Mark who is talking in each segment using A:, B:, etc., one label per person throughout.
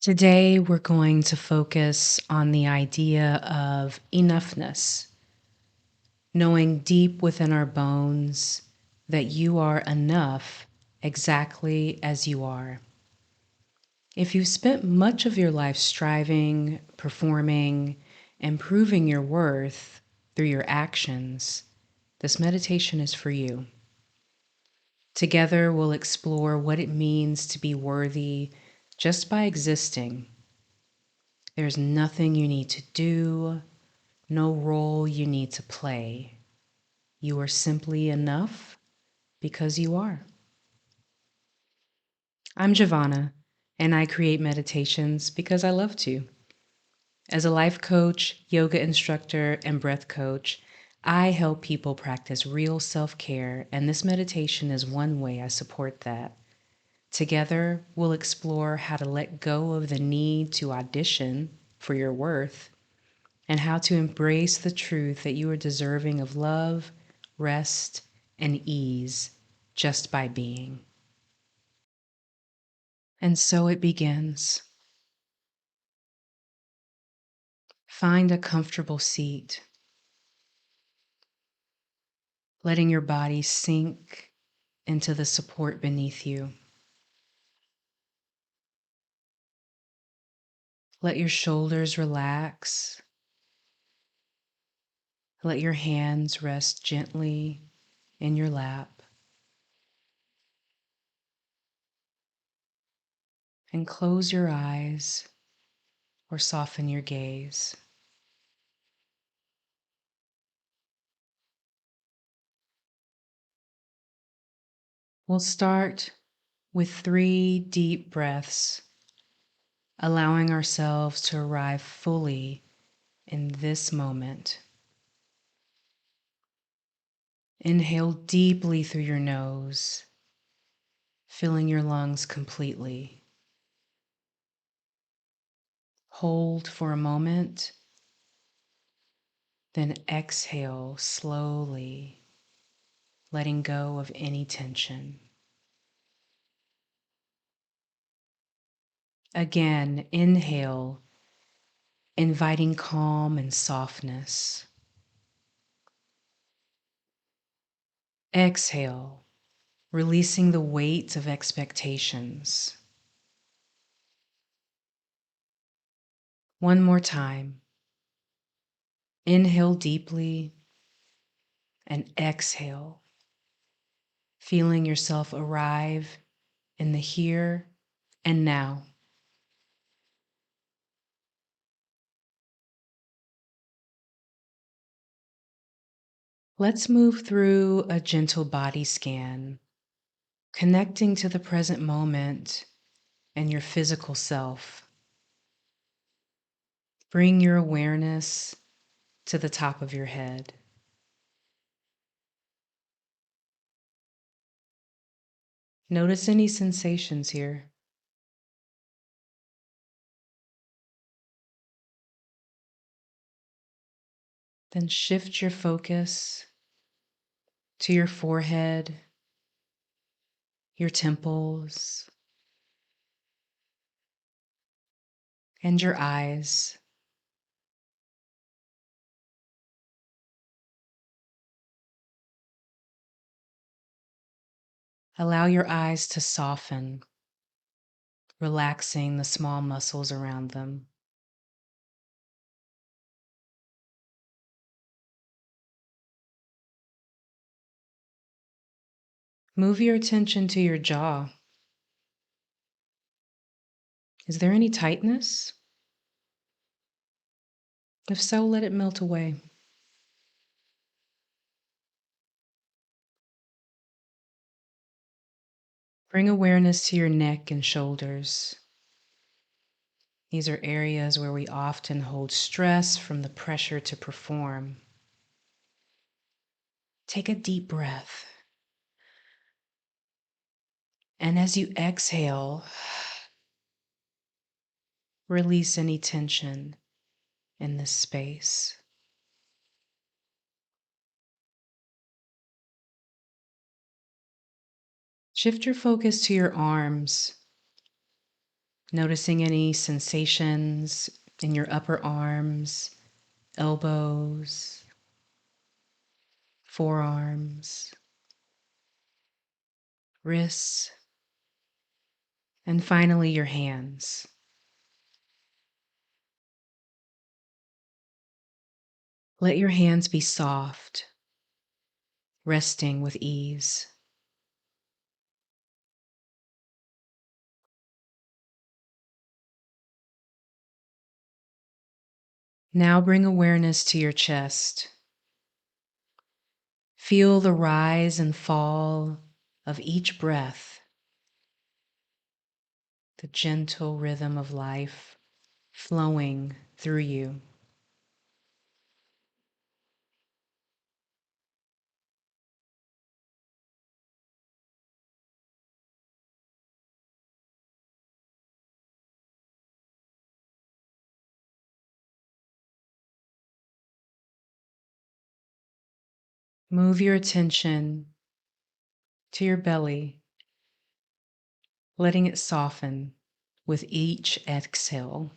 A: Today, we're going to focus on the idea of enoughness, knowing deep within our bones that you are enough exactly as you are. If you've spent much of your life striving, performing, and proving your worth through your actions, this meditation is for you. Together, we'll explore what it means to be worthy just by existing. There's nothing you need to do, no role you need to play. You are simply enough because you are. I'm Javonna, and I create meditations because I love to. As a life coach, yoga instructor, and breath coach, I help people practice real self-care, and this meditation is one way I support that. Together, we'll explore how to let go of the need to audition for your worth and how to embrace the truth that you are deserving of love, rest, and ease just by being. And so it begins. Find a comfortable seat, letting your body sink into the support beneath you. Let your shoulders relax. Let your hands rest gently in your lap. And close your eyes or soften your gaze. We'll start with 3 deep breaths, allowing ourselves to arrive fully in this moment. Inhale deeply through your nose, filling your lungs completely. Hold for a moment, then exhale slowly, letting go of any tension. Again, inhale, inviting calm and softness. Exhale, releasing the weight of expectations. One more time. Inhale deeply and exhale, feeling yourself arrive in the here and now. Let's move through a gentle body scan, connecting to the present moment and your physical self. Bring your awareness to the top of your head. Notice any sensations here. Then shift your focus to your forehead, your temples, and your eyes. Allow your eyes to soften, relaxing the small muscles around them. Move your attention to your jaw. Is there any tightness? If so, let it melt away. Bring awareness to your neck and shoulders. These are areas where we often hold stress from the pressure to perform. Take a deep breath. And as you exhale, release any tension in this space. Shift your focus to your arms. Noticing any sensations in your upper arms, elbows, forearms, wrists, and finally your hands. Let your hands be soft, resting with ease. Now bring awareness to your chest. Feel the rise and fall of each breath, the gentle rhythm of life flowing through you. Move your attention to your belly, letting it soften with each exhale.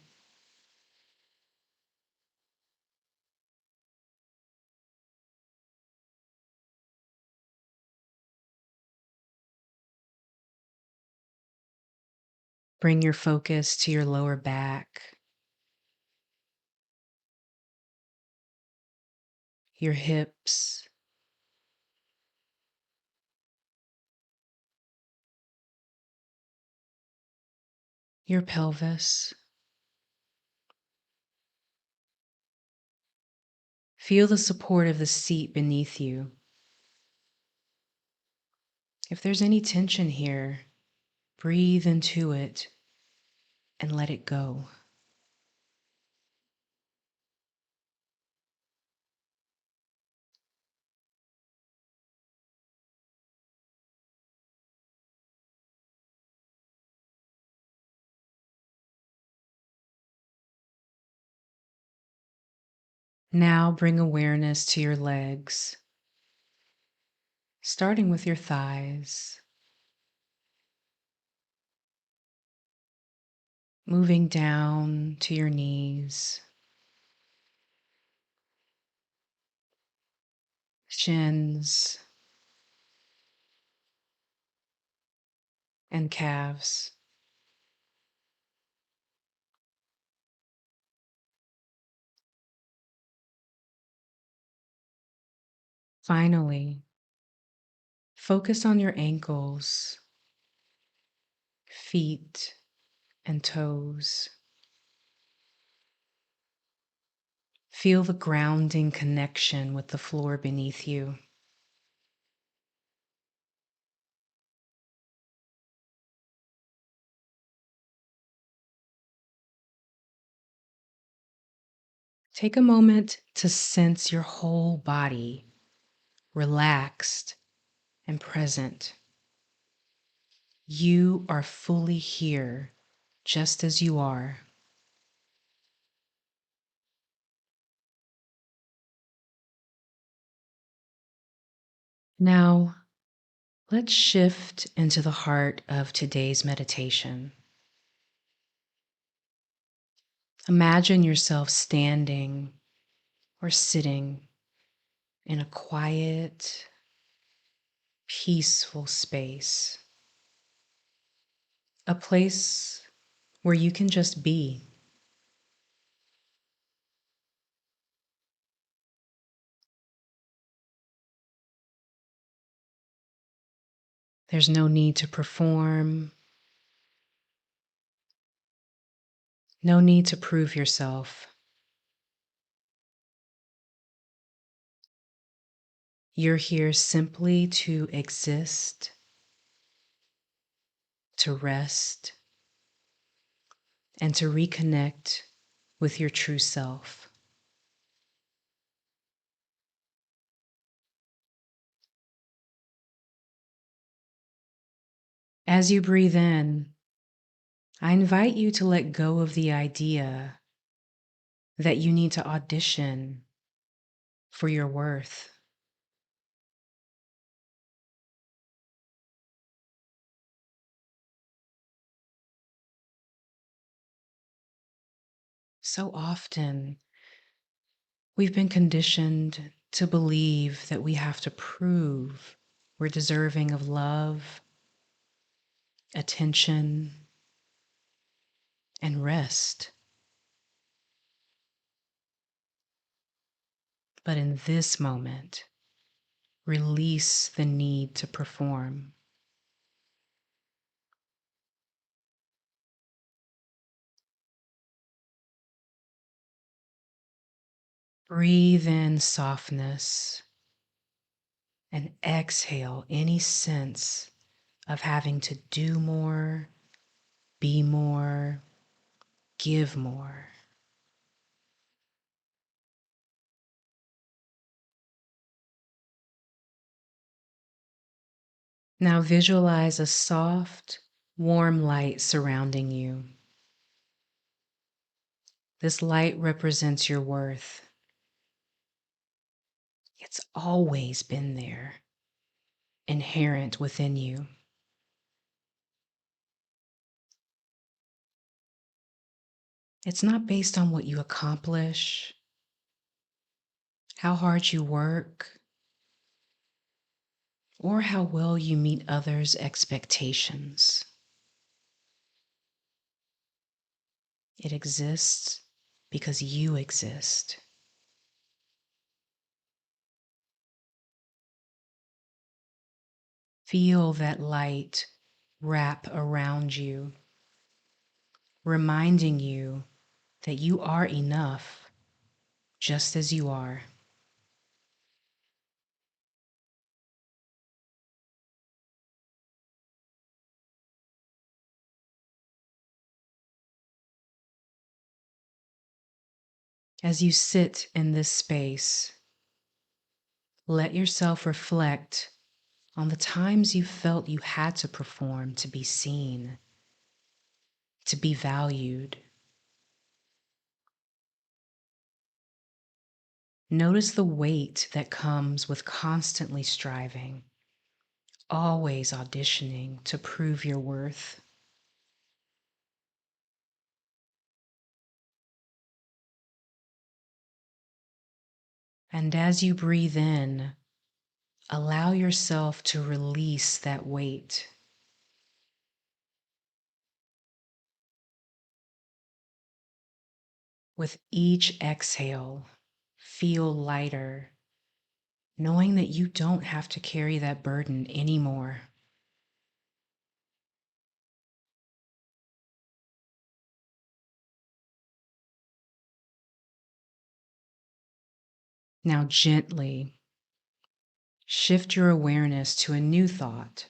A: Bring your focus to your lower back, your hips, your pelvis. Feel the support of the seat beneath you. If there's any tension here, breathe into it and let it go. Now bring awareness to your legs, starting with your thighs, moving down to your knees, shins, and calves. Finally, focus on your ankles, feet, and toes. Feel the grounding connection with the floor beneath you. Take a moment to sense your whole body relaxed and present. You are fully here just as you are. Now, let's shift into the heart of today's meditation. Imagine yourself standing or sitting in a quiet, peaceful space, a place where you can just be. There's no need to perform, no need to prove yourself. You're here simply to exist, to rest, and to reconnect with your true self. As you breathe in, I invite you to let go of the idea that you need to audition for your worth. So often, we've been conditioned to believe that we have to prove we're deserving of love, attention, and rest. But in this moment, release the need to perform. Breathe in softness and exhale any sense of having to do more, be more, give more. Now visualize a soft, warm light surrounding you. This light represents your worth. It's always been there, inherent within you. It's not based on what you accomplish, how hard you work, or how well you meet others' expectations. It exists because you exist. Feel that light wrap around you, reminding you that you are enough just as you are. As you sit in this space, let yourself reflect on the times you felt you had to perform to be seen, to be valued. Notice the weight that comes with constantly striving, always auditioning to prove your worth. And as you breathe in, allow yourself to release that weight. With each exhale, feel lighter, knowing that you don't have to carry that burden anymore. Now, gently shift your awareness to a new thought.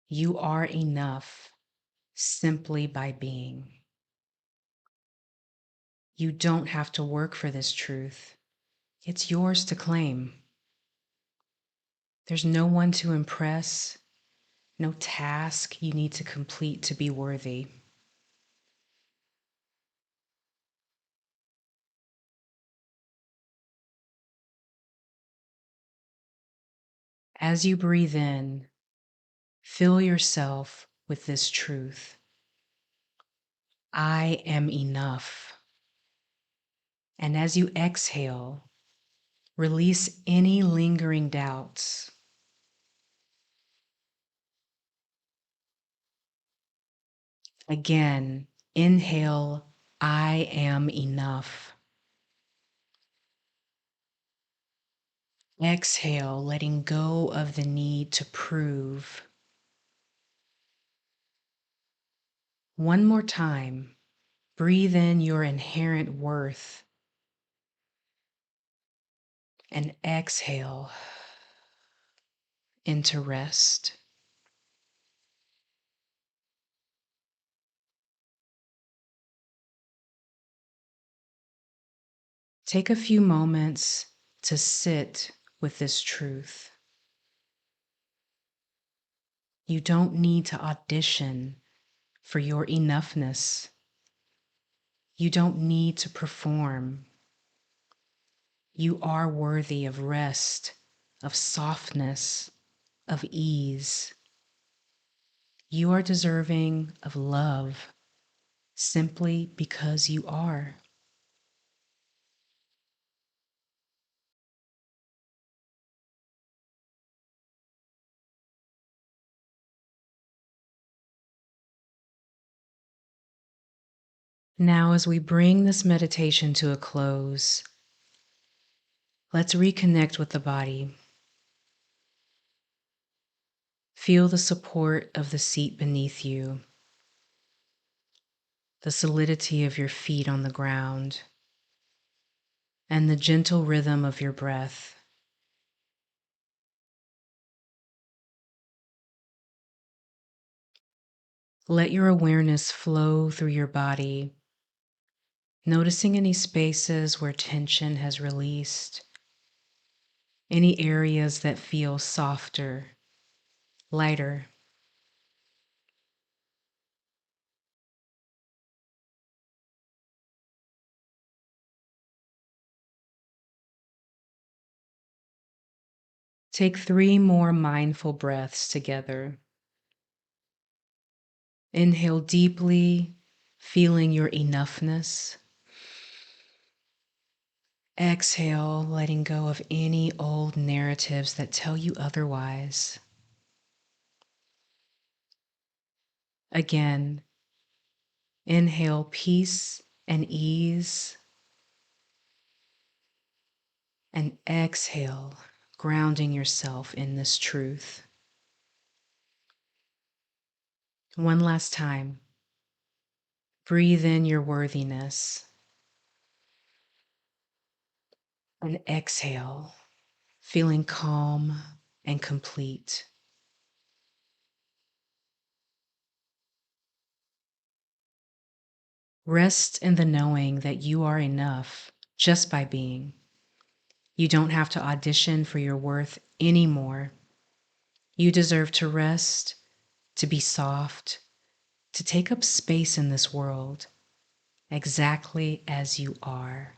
A: You are enough simply by being. You don't have to work for this truth. It's yours to claim. There's no one to impress, no task you need to complete to be worthy. As you breathe in, fill yourself with this truth. I am enough. And as you exhale, release any lingering doubts. Again, inhale, I am enough. Exhale, letting go of the need to prove. One more time, breathe in your inherent worth and exhale into rest. Take a few moments to sit with this truth. You don't need to audition for your enoughness. You don't need to perform. You are worthy of rest, of softness, of ease. You are deserving of love, simply because you are. Now, as we bring this meditation to a close, let's reconnect with the body. Feel the support of the seat beneath you, the solidity of your feet on the ground, and the gentle rhythm of your breath. Let your awareness flow through your body, noticing any spaces where tension has released, any areas that feel softer, lighter. Take 3 more mindful breaths together. Inhale deeply, feeling your enoughness. Exhale, letting go of any old narratives that tell you otherwise. Again, inhale peace and ease, and exhale, grounding yourself in this truth. One last time. Breathe in your worthiness and exhale, feeling calm and complete. Rest in the knowing that you are enough just by being. You don't have to audition for your worth anymore. You deserve to rest, to be soft, to take up space in this world exactly as you are.